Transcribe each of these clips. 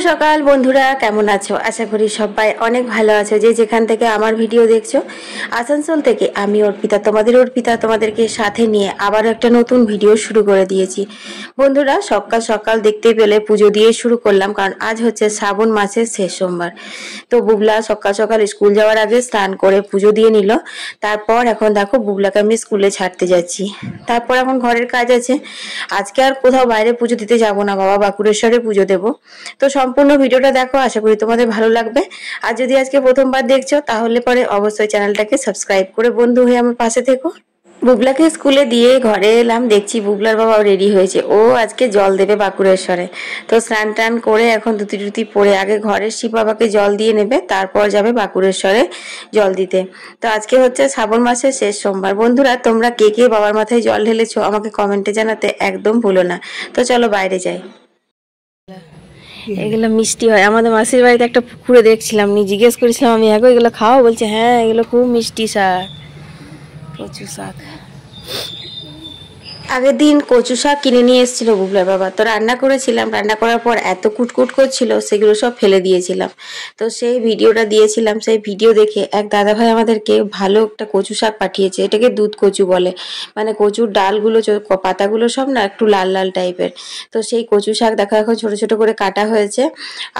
সকাল বন্ধুরা, কেমন আছো? আশা করি সবাই অনেক ভালো আছো। যে যেখান থেকে আমার ভিডিও দেখছো, আসানসোল থেকে আমি অর্পিতা, তোমাদেরকে সাথে নিয়ে আবার একটা নতুন ভিডিও শুরু করে দিয়েছি। বন্ধুরা, সকাল সকাল দেখতে পেলে পুজো দিয়ে শুরু করলাম, কারণ আজ হচ্ছে শ্রাবণ মাসের শেষ সোমবার। তো বুবলা সকাল সকাল স্কুল যাওয়ার আগে স্নান করে পুজো দিয়ে নিল। তারপর এখন দেখো বুবলাকে আমি স্কুলে ছাড়তে যাচ্ছি। তারপর এখন ঘরের কাজ আছে। আজকে আর কোথাও বাইরে পুজো দিতে যাব না বাবা, বাঁকুড়েশ্বরে পুজো দেবো। তো সম্পূর্ণ ভিডিওটা দেখো, আশা করি তোমাদের ভালো লাগবে। আর যদি আজকে প্রথমবার দেখছো তাহলে পরে অবশ্যই চ্যানেলটাকে সাবস্ক্রাইব করে বন্ধু হয়ে আমার পাশে থেকো। বুবলাকে স্কুলে দিয়ে ঘরে এলাম, দেখছি বুবলার বাবাও রেডি হয়েছে। ও আজকে জল দেবে বাঁকুড়েশ্বরে। তো স্নান টান করে এখন ধুতি পরে আগে ঘরের শিব বাবাকে জল দিয়ে নেবে, তারপর যাবে বাঁকুড়েশ্বরে জল দিতে। তো আজকে হচ্ছে শ্রাবণ মাসের শেষ সোমবার। বন্ধুরা, তোমরা কে কে বাবার মাথায় জল ঢেলেছো আমাকে কমেন্টে জানাতে একদম ভুলো না। তো চলো বাইরে যাই। এগুলো মিষ্টি হয়। আমাদের মাসির বাড়িতে একটা পুকুরে দেখছিলাম, জিজ্ঞেস করেছিলাম আমি, হ্যাঁ এগুলো খাও? বলছে হ্যাঁ, এগুলো খুব মিষ্টি শাক, কচু শাক। আগের দিন কচু শাক কিনে নিয়ে এসেছিল বুবলার বাবা। তো রান্না করেছিলাম, রান্না করার পর এত কুটকুট করছিল, সেগুলো সব ফেলে দিয়েছিলাম। তো সেই ভিডিওটা দিয়েছিলাম। সেই ভিডিও দেখে এক দাদাভাই আমাদেরকে ভালো একটা কচু শাক পাঠিয়েছে। এটাকে দুধ কচু বলে, মানে কচুর ডালগুলো পাতাগুলো সব না একটু লাল লাল টাইপের। তো সেই কচু শাক দেখো এখন ছোট ছোট করে কাটা হয়েছে।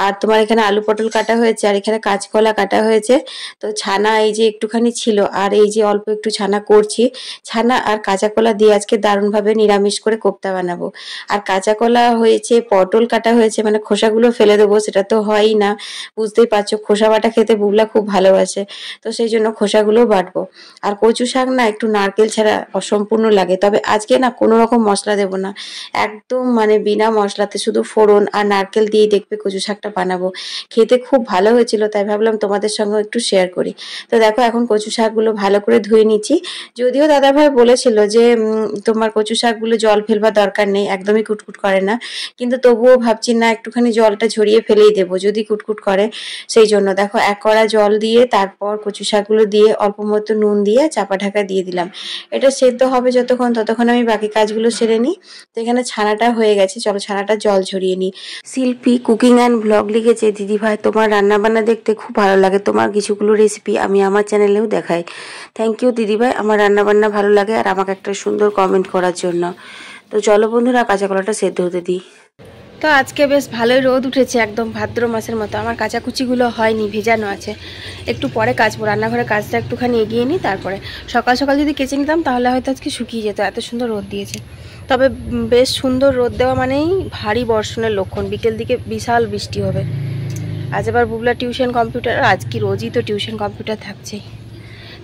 আর তোমার এখানে আলু পটল কাটা হয়েছে, আর এখানে কাঁচকলা কাটা হয়েছে। তো ছানা এই যে একটুখানি ছিল, আর এই যে অল্প একটু ছানা করছি। ছানা আর কাঁচা কলা দিয়ে আজকে দারুণভাবে নিরামিষ করে কোপ্তা বানাবো। আর কাঁচা কলা হয়েছে, পটল কাটা হয়েছে, মানে খোসাগুলো ফেলে দেবো, সেটা তো হয়ই না, বুঝতেই পারছো। খোসা বাটা খেতে বুবলা খুব ভালোবাসে, তো সেই জন্য খোসাগুলো বাটবো। আর কচু শাক না একটু নারকেল ছাড়া অসম্পূর্ণ লাগে। তবে আজকে না কোনো রকম মশলা দেবো না, একদম মানে বিনা মশলাতে শুধু ফোড়ন আর নারকেল দিয়ে দেখবে কচু শাকটা বানাবো। খেতে খুব ভালো হয়েছিল, তাই ভাবলাম তোমাদের সঙ্গে একটু শেয়ার করি। তো দেখো এখন কচু শাকগুলো ভালো করে ধুয়ে নিচ্ছি। যদিও দাদাভাই বলেছিল যে তোমার কচু শাকগুলো জল ফেলবার দরকার নেই, একদমই কুটকুট করে না, কিন্তু তবুও ভাবছি না একটুখানি জলটা ঝরিয়ে ফেলেই দেবো যদি কুটকুট করে। সেই জন্য দেখো এক কড়া জল দিয়ে তারপর কচু শাকগুলো দিয়ে অল্প মতো নুন দিয়ে চাপা ঢাকা দিয়ে দিলাম। এটা সেদ্ধ হবে যতক্ষণ, ততক্ষণ আমি বাকি কাজগুলো সেরে নিই। তো এখানে ছানাটা হয়ে গেছে, চলো ছানাটা জল ঝরিয়ে নিই। শিল্পী কুকিং অ্যান্ড ব্লগ লিখেছে, দিদি ভাই তোমার রান্নাবান্না দেখতে খুব ভালো লাগে, তোমার কিছুগুলো রেসিপি আমি আমার চ্যানেলেও দেখাই। থ্যাংক ইউ দিদি ভাই, আমার রান্নাবান্না ভালো লাগে আর আমাকে একটা সুন্দর কমেন্ট করার জন্য। তো চলো বন্ধুরা কাঁচা কলাটা সেদ্ধ হতে দিই। তো আজকে বেশ ভালোই রোদ উঠেছে, একদম ভাদ্র মাসের মতো। আমার কাঁচাকুচিগুলো হয়নি, ভেজানো আছে, একটু পরে কাচবো। রান্নাঘরের কাজটা একটুখানি এগিয়ে নিই, তারপরে সকাল সকাল যদি কেচে নিতাম তাহলে হয়তো আজকে শুকিয়ে যেত, এত সুন্দর রোদ দিয়েছে। তবে বেশ সুন্দর রোদ দেওয়া মানেই ভারী বর্ষণের লক্ষণ, বিকেল দিকে বিশাল বৃষ্টি হবে। আজ আবার বুবলা টিউশন কম্পিউটার, আজ কি রোজই তো টিউশন কম্পিউটার থাকছেই।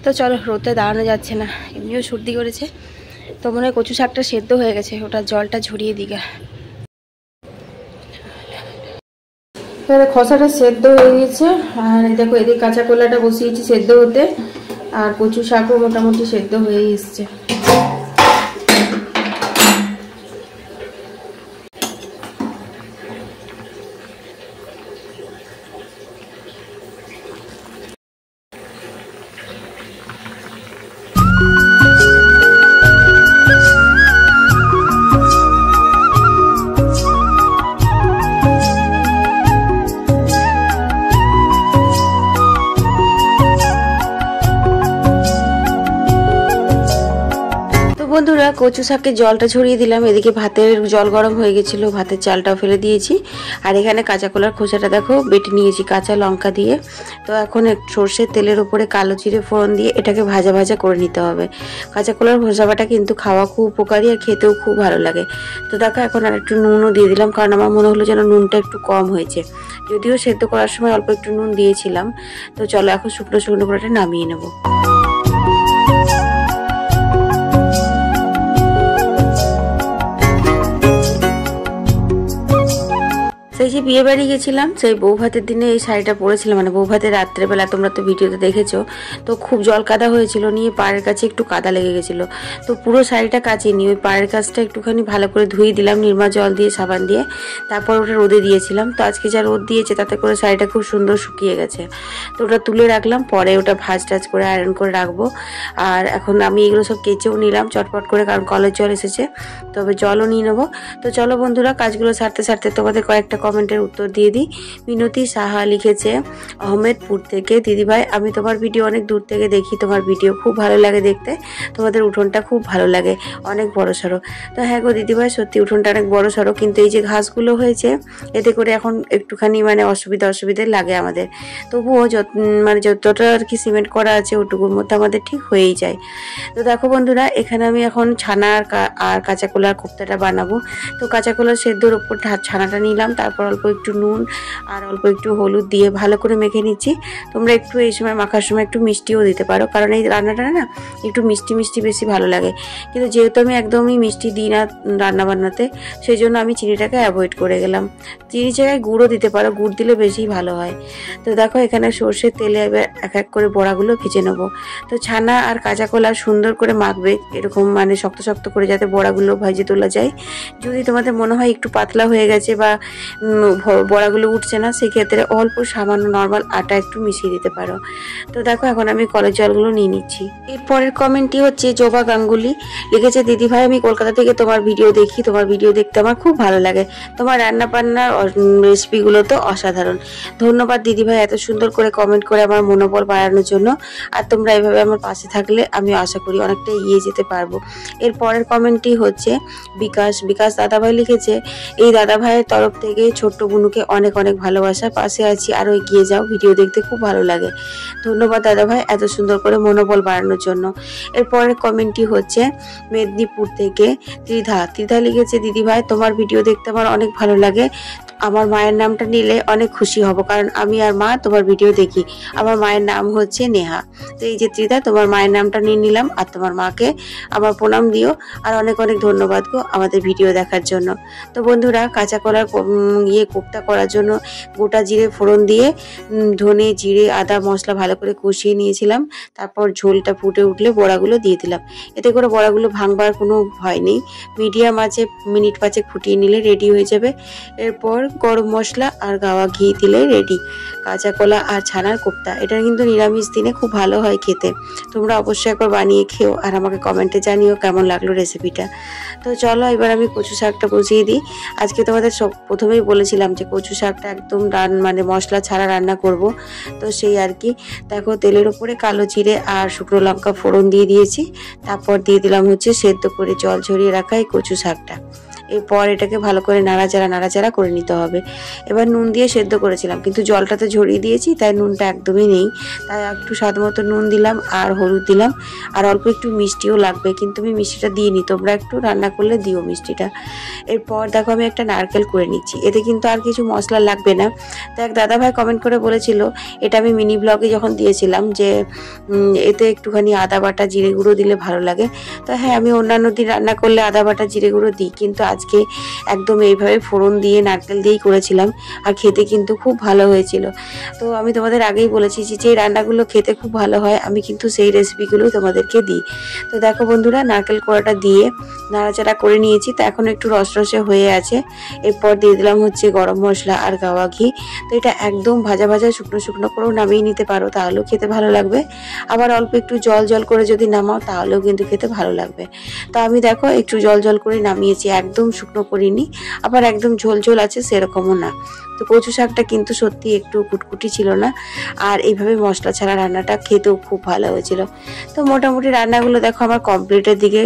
তো চলো, রোদে দাঁড়ানো যাচ্ছে না, এমনিও সর্দি করেছে। তো মনে হয় কচু শাকটা সেদ্ধ হয়ে গেছে, ওটা জলটা ঝরিয়ে দিই। এবারে খসাটা সেদ্ধ হয়ে গেছে, আর দেখো এদিকে কাঁচা কলাটা বসিয়েছি সেদ্ধ হতে, আর কচু শাকও মোটামুটি সেদ্ধ হয়ে এসছে। বন্ধুরা কচু শাকের জলটা ছড়িয়ে দিলাম, এদিকে ভাতের জল গরম হয়ে গেছিলো, ভাতের চালটাও ফেলে দিয়েছি। আর এখানে কাঁচা কলার খোসাটা দেখো বেটে নিয়েছি কাঁচা লঙ্কা দিয়ে। তো এখন সর্ষের তেলের উপরে কালো জিরে ফোড়ন দিয়ে এটাকে ভাজা ভাজা করে নিতে হবে। কাঁচা কলার খোসা বাটা কিন্তু খাওয়া খুব উপকারী আর খেতেও খুব ভালো লাগে। তো দেখো এখন আর একটু নুনও দিয়ে দিলাম, কারণ আমার মনে হলো যেন নুনটা একটু কম হয়েছে, যদিও সেদ্ধ করার সময় অল্প একটু নুন দিয়েছিলাম। তো চলো এখন শুকনো শুকনো করে নামিয়ে নেবো। সেই যে বিয়ে বাড়ি গেছিলাম, সেই বউ ভাতের দিনে এই শাড়িটা পরেছিলাম, মানে বউ ভাতের রাত্রেবেলা, তোমরা তো ভিডিওতে দেখেছো। তো খুব জল কাদা হয়েছিল, নিয়ে পাড়ের কাছে একটু কাদা লেগে গেছিলো। তো পুরো শাড়িটা কাচিনি, ওই পাড়ের কাছটা একটুখানি ভালো করে ধুয়ে দিলাম নির্মা জল দিয়ে, সাবান দিয়ে, তারপর ওটা রোদে দিয়েছিলাম। তো আজকে যা রোদ দিয়েছে তাতে করে শাড়িটা খুব সুন্দর শুকিয়ে গেছে। তো ওটা তুলে রাখলাম, পরে ওটা ভাঁজ টাজ করে আয়রন করে রাখবো। আর এখন আমি এগুলো সব কেচেও নিলাম চটপট করে, কারণ কলের জল এসেছে, তবে জলও নিয়ে নেবো। তো চলো বন্ধুরা কাজগুলো সারতে সারতে তোমাদের কয়েকটা কমেন্টের উত্তর দিয়ে দিই। মিনতি সাহা লিখেছে আহমেদপুর থেকে, দিদিভাই আমি তোমার ভিডিও অনেক দূর থেকে দেখি, তোমার ভিডিও খুব ভালো লাগে দেখতে, তোমাদের উঠোনটা খুব ভালো লাগে, অনেক বড় সড়ো। তো হ্যাঁ গো দিদিভাই, সত্যি উঠোনটা অনেক বড় সড়ো, কিন্তু এই যে ঘাসগুলো হয়েছে এতে করে এখন একটুখানি মানে অসুবিধে লাগে আমাদের। তবুও যতটা আর কি সিমেন্ট করা আছে ওটুকুর মধ্যে আমাদের ঠিক হয়েই যায়। তো দেখো বন্ধুরা, এখানে আমি এখন ছানা আর কাঁচা কলার কোপ্তাটা বানাবো। তো কাঁচা কলার সেদ্ধর ওপর ছানাটা নিলাম, তারপর অল্প একটু নুন আর অল্প একটু হলুদ দিয়ে ভালো করে মেখে নিচ্ছি। তোমরা একটু এই সময় মাখার সময় একটু মিষ্টিও দিতে পারো, কারণ এই রান্নাটা না একটু মিষ্টি মিষ্টি বেশি ভালো লাগে। কিন্তু যেহেতু আমি একদমই মিষ্টি দিই না রান্না বান্নাতে, সেই জন্য আমি চিনিটাকে অ্যাভয়েড করে গেলাম। চিনি জায়গায় গুড়ও দিতে পারো, গুড় দিলে বেশি ভালো হয়। তো দেখো এখানে সর্ষের তেলে এবার এক এক করে বড়াগুলো ভেজে নেবো। তো ছানা আর কাঁচা কলা সুন্দর করে মাখবে, এরকম মানে শক্ত শক্ত করে, যাতে বড়াগুলো ভেজে তোলা যায়। যদি তোমাদের মনে হয় একটু পাতলা হয়ে গেছে বা বড়াগুলো উঠছে না, সেক্ষেত্রে অল্প সামান্য নর্মাল আটা একটু মিশিয়ে দিতে পারো। তো দেখো এখন আমি কলের জলগুলো নিয়ে নিচ্ছি। এরপরের কমেন্টটি হচ্ছে জবা গাঙ্গুলি লিখেছে, দিদিভাই আমি কলকাতা থেকে তোমার ভিডিও দেখি, তোমার ভিডিও দেখতে আমার খুব ভালো লাগে, তোমার রান্না বান্নার রেসিপিগুলো তো অসাধারণ। ধন্যবাদ দিদিভাই এত সুন্দর করে কমেন্ট করে আমার মনোবল বাড়ানোর জন্য। আর তোমরা এভাবে আমার পাশে থাকলে আমি আশা করি অনেকটা এগিয়ে যেতে পারবো। এর পরের কমেন্টটি হচ্ছে বিকাশ দাদাভাই লিখেছে, এই দাদাভাইয়ের তরফ থেকে ছোট্ট বুনুকে অনেক অনেক ভালোবাসা, পাশে আছি, আরও এগিয়ে যাও, ভিডিও দেখতে খুব ভালো লাগে। ধন্যবাদ দাদাভাই এত সুন্দর করে মনোবল বাড়ানোর জন্য। এর পরের কমেন্টটি হচ্ছে মেদিনীপুর থেকে ত্রিধা লিখেছে, দিদিভাই তোমার ভিডিও দেখতে আমার অনেক ভালো লাগে, আমার মায়ের নামটা নিলে অনেক খুশি হব, কারণ আমি আর মা তোমার ভিডিও দেখি, আমার মায়ের নাম হচ্ছে নেহা। তো এই যে ত্রিধা, তোমার মায়ের নামটা নিয়ে নিলাম, আর তোমার মাকে আমার প্রণাম দিও, আর অনেক অনেক ধন্যবাদ গো আমাদের ভিডিও দেখার জন্য। তো বন্ধুরা, কাঁচা কলার কোপ্তা করার জন্য গোটা জিরে ফোড়ন দিয়ে ধনে জিরে আদা মশলা ভালো করে কষিয়ে নিয়েছিলাম। তারপর ঝোলটা ফুটে উঠলে বড়াগুলো দিয়ে দিলাম, এতে করে বড়াগুলো ভাঙবার কোনো ভয় নেই। মিডিয়াম আঁচে মিনিট 5 ফুটিয়ে নিলে রেডি হয়ে যাবে। এরপর গরম মশলা আর গাওয়া ঘি দিলে রেডি কাঁচা কলা আর ছানার কোপ্তা। এটা কিন্তু নিরামিষ দিনে খুব ভালো হয় খেতে, তোমরা অবশ্যই একবার বানিয়ে খেও আর আমাকে কমেন্টে জানিও কেমন লাগলো রেসিপিটা। তো চলো এবার আমি কচু শাকটা বসিয়ে দিই। আজকে তোমাদের প্রথমেই বলেছিলাম যে কচু শাকটা একদম মানে মশলা ছাড়া রান্না করব, তো সেই আর কি। দেখো তেলের উপরে কালো জিরে আর শুকনো লঙ্কা ফোড়ন দিয়ে দিয়েছি, তারপর দিয়ে দিলাম হচ্ছে সেদ্ধ করে জল ঝরিয়ে রাখা এই কচু শাকটা। এরপর এটাকে ভালো করে নাড়াচাড়া করে নিতে হবে। এবার নুন দিয়ে সেদ্ধ করেছিলাম, কিন্তু জলটা তো ঝরিয়ে দিয়েছি, তাই নুনটা একদমই নেই, তাই একটু স্বাদ মতো নুন দিলাম আর হলুদ দিলাম, আর অল্প একটু মিষ্টিও লাগবে, কিন্তু আমি মিষ্টিটা দিইনি, তোমরা একটু রান্না করলে দিও মিষ্টিটা। এরপর দেখো আমি একটা নারকেল করে নিচ্ছি, এতে কিন্তু আর কিছু মশলা লাগবে না। তো এক দাদাভাই কমেন্ট করে বলেছিল, এটা আমি মিনি ব্লগে যখন দিয়েছিলাম যে এতে একটুখানি আদা বাটা জিরে গুঁড়ো দিলে ভালো লাগে। তো হ্যাঁ, আমি অন্যান্য দিন রান্না করলে আদা বাটা জিরে গুঁড়ো দিই, কিন্তু আজকে একদম এইভাবে ফোড়ন দিয়ে নারকেল দিয়েই করেছিলাম, আর খেতে কিন্তু খুব ভালো হয়েছিল। তো আমি তোমাদের আগেই বলেছি যে রান্নাগুলো খেতে খুব ভালো হয়, আমি কিন্তু সেই রেসিপিগুলো তোমাদেরকে দিই। তো দেখো বন্ধুরা, নারকেল কোড়াটা দিয়ে নাড়াচাড়া করে নিয়েছি, তো এখন একটু রসরসে হয়ে আছে। এরপর দিয়ে দিলাম হচ্ছে গরম মশলা আর গাওয়া ঘি। তো এটা একদম ভাজা শুকনো করেও নামিয়ে নিতে পারো, তাহলেও খেতে ভালো লাগবে। আবার অল্প একটু জল করে যদি নামাও, তাহলেও কিন্তু খেতে ভালো লাগবে। তো আমি দেখো একটু জল করে নামিয়েছি, একদম শুকনো করিনি, আবার একদম ঝোল আছে সেরকমও না। তো কচু শাকটা কিন্তু সত্যি একটু কুটকুটি ছিল না, আর এইভাবে মশলা ছাড়া রান্নাটা খেতেও খুব ভালো হয়েছিল। তো মোটামুটি রান্নাগুলো দেখো আমার কমপ্লিটের দিকে।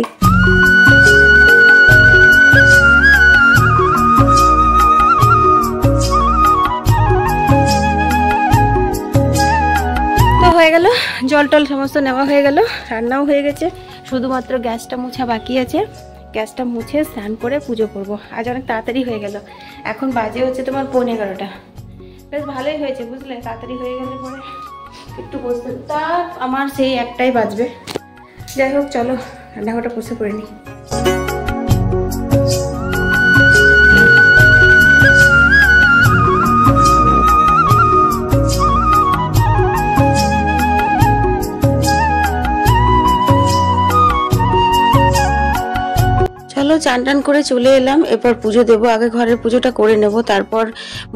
তো হয়ে গেল, জল টল সমস্ত নেওয়া হয়ে গেল, রান্নাও হয়ে গেছে, শুধুমাত্র গ্যাসটা মোছা বাকি আছে। গ্যাসটা মুছে স্নান করে পুজো করব। আজ অনেক তাড়াতাড়ি হয়ে গেল, এখন বাজে হচ্ছে তোমার 11:15। বেশ ভালোই হয়েছে বুঝলে, তাড়াতাড়ি হয়ে গেলে পরে একটু বসতে, তা আমার সেই 1টাই বাজবে। যাই হোক চলো রান্নাঘরটা বসে করে নিই। চলো চা চান টান করে চলে এলাম, এরপর পুজো দেবো। আগে ঘরের পুজোটা করে নেব, তারপর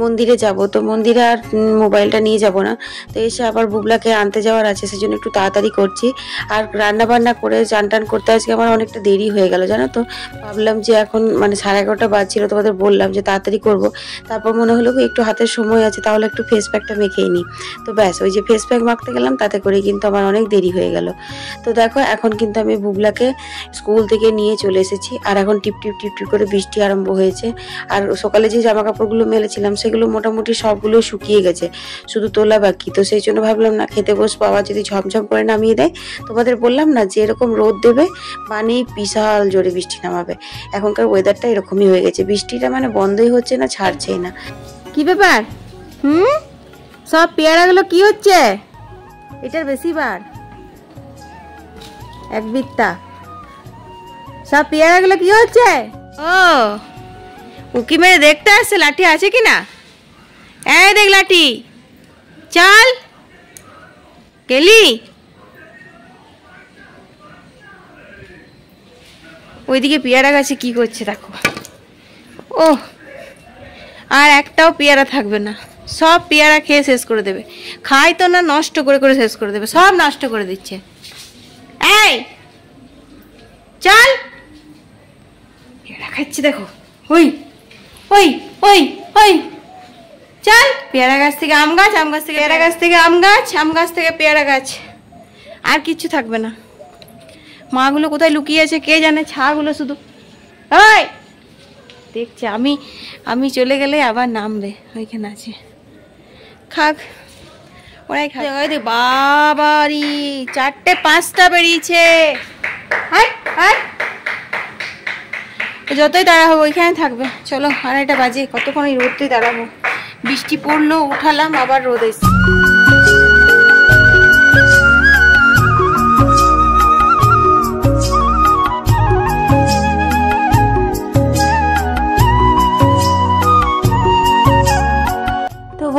মন্দিরে যাব। তো মন্দিরে আর মোবাইলটা নিয়ে যাব না, তো এসে আবার বুবলাকে আনতে যাওয়ার আছে, সেজন্য একটু তাড়াতাড়ি করছি। আর রান্না বান্না করে চান টান করতে আজকে আমার অনেকটা দেরি হয়ে গেল জানো তো। ভাবলাম যে এখন মানে 11:30 বাজছিল, তোমাদের বললাম যে তাড়াতাড়ি করব। তারপর মনে হলো কি একটু হাতের সময় আছে, তাহলে একটু ফেস প্যাকটা মেখেই নিই। তো ব্যাস ওই যে ফেস প্যাক মাখতে গেলাম, তাতে করে কিন্তু আমার অনেক দেরি হয়ে গেল। তো দেখো এখন কিন্তু আমি বুবলাকে স্কুল থেকে নিয়ে চলে এসেছি, আর এখন টিপ টিপ টিপ টিপ করে বৃষ্টি আরম্ভ হয়েছে। আর সকালে যে জামা কাপড়গুলো মেলেছিলাম সেগুলো মোটামুটি সবগুলো শুকিয়ে গেছে, শুধু তোলা বাকি। তো সেই জন্য ভাবলাম না, খেতে বসবো, আবার যদি ঝমঝম করে নামিয়ে দেয়। তোমাদের বললাম না যে এরকম রোদ দেবে মানে বিশাল জোরে বৃষ্টি নামাবে। এখনকার ওয়েদারটা এরকমই হয়ে গেছে, বৃষ্টিটা মানে বন্ধই হচ্ছে না, ছাড়ছেই না। কি ব্যাপার? সব পেয়ারাগুলো কি হচ্ছে? এটার বেশি বার এক বিত্তা। সব পেয়ারাগুলো কি হচ্ছে? ও উকি মেরে দেখতে আসছে লাঠি আছে কিনা। এই দেখ লাঠি, চল গেলি। ওইদিকে পেয়ারা গাছে কি করছে দেখো। ও আর একটাও পেয়ারা থাকবে না, সব পেয়ারা খেয়ে শেষ করে দেবে। খাই তো না, নষ্ট করে করে শেষ করে দেবে, সব নষ্ট করে দিচ্ছে। এই চল, পেয়ারা খাচ্ছে দেখো। ওই ওই ওই ওই চল, পেয়ারা গাছ থেকে আম গাছ, আম গাছ থেকে পেয়ারা গাছ থেকে আম গাছ, আম গাছ থেকে পেয়ারা গাছ, আর কিচ্ছু থাকবে না। মাগুলো কোথায় লুকিয়ে আছে কে জানে, ছাগুলো শুধু। ওই দেখছে আমি চলে গেলে আবার নামবে, ওইখানে আছে, খাক ওরাই খাক। বাবারি 4টে 5টা বেরিয়েছে। যতই দাঁড়াবো ওইখানে থাকবে। চলো 2:30 বাজে, কতক্ষণ এই রোদতেই দাঁড়াবো। বৃষ্টি পড়লো, উঠালাম, আবার রোদ এসে।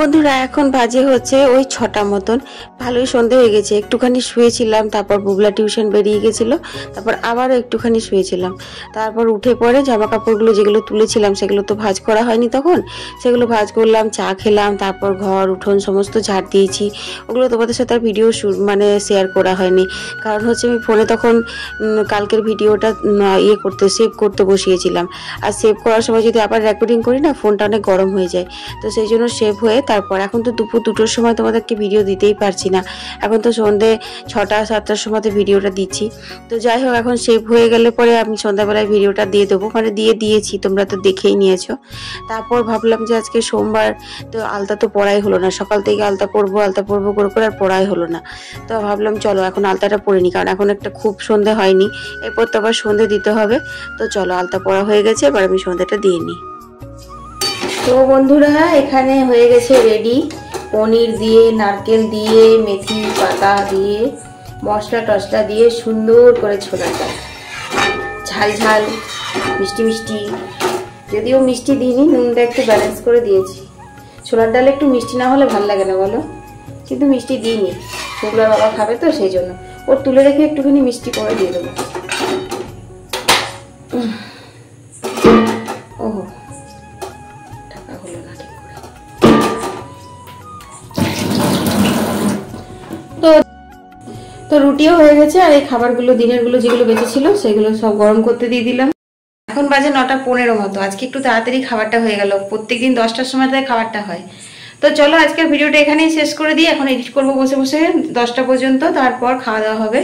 বন্ধুরা এখন বাজে হচ্ছে ওই 6টা মতন, ভালোই সন্ধে হয়ে গেছে। একটুখানি শুয়েছিলাম, তারপর বুবলা টিউশন বেরিয়ে গেছিলো, তারপর আবারও একটুখানি শুয়েছিলাম। তারপর উঠে পরে জামা কাপড়গুলো যেগুলো তুলেছিলাম সেগুলো তো ভাঁজ করা হয়নি তখন, সেগুলো ভাঁজ করলাম, চা খেলাম, তারপর ঘর উঠোন সমস্ত ঝাড় দিয়েছি। ওগুলো তোমাদের সাথে আর ভিডিও মানে শেয়ার করা হয়নি, কারণ হচ্ছে আমি ফোনে তখন কালকের ভিডিওটা সেভ করতে বসিয়েছিলাম। আর সেভ করার সময় যদি আবার রেকর্ডিং করি না, ফোনটা অনেক গরম হয়ে যায়। তো সেই জন্য সেভ হয়ে তারপর এখন তো দুপুর 2টোর সময় তোমাদেরকে ভিডিও দিতেই পারছি না, এখন তো সন্ধ্যে 6টা 7টার সময়তে ভিডিওটা দিচ্ছি। তো যাই হোক, এখন সেভ হয়ে গেলে পরে আমি সন্ধ্যাবেলায় ভিডিওটা দিয়ে দেবো, মানে দিয়েছি, তোমরা তো দেখেই নিয়েছো। তারপর ভাবলাম যে আজকে সোমবার, তো আলতা তো পরাই হলো না, সকাল থেকে আলতা পরবো করে আর পরাই হলো না। তো ভাবলাম চলো এখন আলতাটা পরে নি, কারণ এখন একটা খুব সন্ধে হয়নি, এরপর তো আবার সন্ধে দিতে হবে। তো চলো আলতা পরা হয়ে গেছে, এবার আমি সন্ধ্যাটা দিয়ে নিই। তো বন্ধুরা এখানে হয়ে গেছে রেডি, পনির দিয়ে, নারকেল দিয়ে, মেথি পাতা দিয়ে, মশলা টসলা দিয়ে সুন্দর করে ছোলার ডাল, ঝাল ঝাল মিষ্টি মিষ্টি, যদিও মিষ্টি দিইনি, নুনটা একটু ব্যালেন্স করে দিয়েছি। ছোলার ডালে একটু মিষ্টি না হলে ভালো লাগে না বলো, কিন্তু মিষ্টি দিইনি, বুবলার বাবা খাবে তো সেই জন্য। ওর তুলে রেখে একটুখানি মিষ্টি করে দিয়ে দেবো। ওহো তো রুটিও হয়ে গেছে, আর এই খাবারগুলো দিনেরগুলো যেগুলো বেঁচেছিল সেগুলো সব গরম করতে দিয়ে দিলাম। এখন বাজে 9:15 মতো। আজকে একটু তাড়াতাড়ি খাবারটা হয়ে গেল, প্রত্যেকদিন 10টার সময় তাই খাবারটা হয়। তো চলো আজকের ভিডিওটা এখানেই শেষ করে দিই, এখন এডিট করবো বসে বসে 10টা পর্যন্ত, তারপর খাওয়া দাওয়া হবে।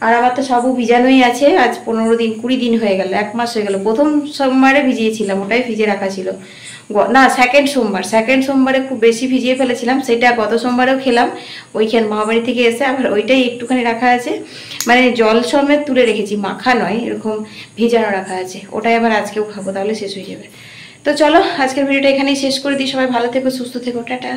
আর আমার তো সবও ভিজানোই আছে, আজ 15 দিন 20 দিন হয়ে গেল, 1 মাস হয়ে গেল। প্রথম সোমবারে ভিজিয়েছিলাম, ওটাই ভিজে রাখা ছিল না, সেকেন্ড সোমবারে খুব বেশি ভিজিয়ে ফেলেছিলাম, সেটা গত সোমবারেও খেলাম ওইখান মামাবাড়ি থেকে এসে, আবার ওইটাই একটুখানি রাখা আছে, মানে জল সমেত তুলে রেখেছি, মাখা নয়, এরকম ভিজানো রাখা আছে, ওটাই আবার আজকেও খাবো, তাহলে শেষ হয়ে যাবে। তো চলো আজকের ভিডিওটা এখানেই শেষ করে দিই, সবাই ভালো থেকো, সুস্থ থেকো, টাটা।